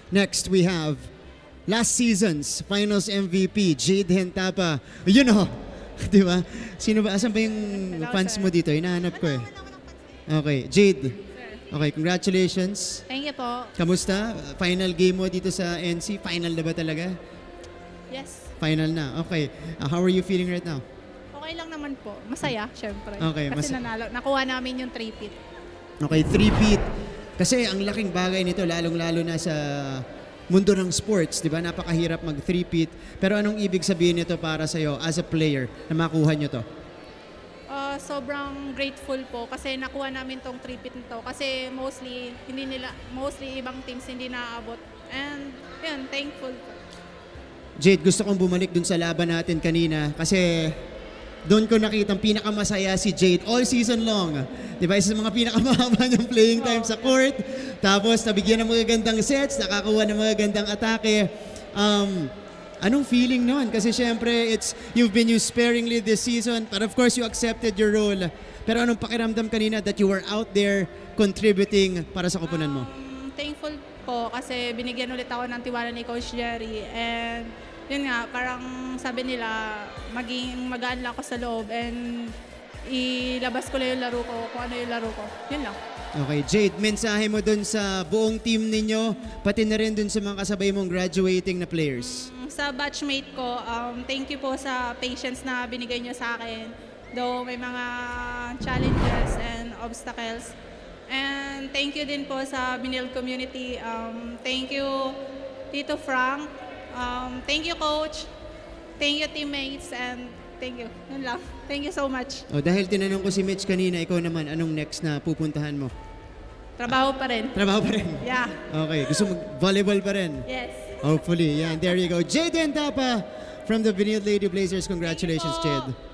Next, we have last season's finals MVP, Jade Hentapa. You know, di ba? Sino ba? Asan ba yung fans mo dito? Hinahanap ko eh. Okay, Jade. Okay, congratulations. Thank you po. Kamusta? Final game mo dito sa NC? Final na ba talaga? Yes. Final na. Okay. How are you feeling right now? Okay lang naman po. Masaya, syempre. Okay, Kasi nanalo. Nakuha namin yung 3-peat. Okay, three-peat. Kasi ang laking bagay nito, lalong-lalo na sa mundo ng sports, di ba? Napakahirap mag three-peat. Pero anong ibig sabihin nito para sa'yo as a player na makuha nyo to? Sobrang grateful po kasi nakuha namin tong 3-peat nito. Kasi mostly ibang teams hindi naaabot. And yun, thankful po. Jade, gusto kong bumalik dun sa laban natin kanina kasi doon ko nakita ang pinakamasaya si Jade all season long. Di ba? Isa sa mga pinakamahaba niyang playing time sa court. Tapos nabigyan ng mga gandang sets, nakakuha ng mga gandang atake. Anong feeling nun? Kasi syempre, you've been used sparingly this season, but of course, you accepted your role. Pero anong pakiramdam kanina that you were out there contributing para sa kupunan mo? Thankful po kasi binigyan ulit ako ng tiwala ni Coach Jerry. And yun nga, parang sabi nila, maging magaan lang ako sa loob and ilabas ko lang yung laro ko, kung ano yung laro ko. Yun lang. Okay, Jade, mensahe mo dun sa buong team ninyo, pati na rin dun sa mga kasabay mong graduating na players. Sa batchmate ko, thank you po sa patience na binigay nyo sa akin. Though may mga challenges and obstacles. And thank you din po sa Binil community. Thank you, Tito Frank. Thank you, Coach. Thank you, teammates. And thank you. Yun lang. Thank you so much. Oh, dahil tinanong ko si Mitch kanina, ikaw naman, anong next na pupuntahan mo? Trabaho pa rin. Trabaho pa rin? Yeah. Okay, gusto mag-volleyball pa rin? Yes. Hopefully, yeah. There you go. Jade Hentapa from the Benil Lady Blazers. Congratulations, Thank you po. Jade.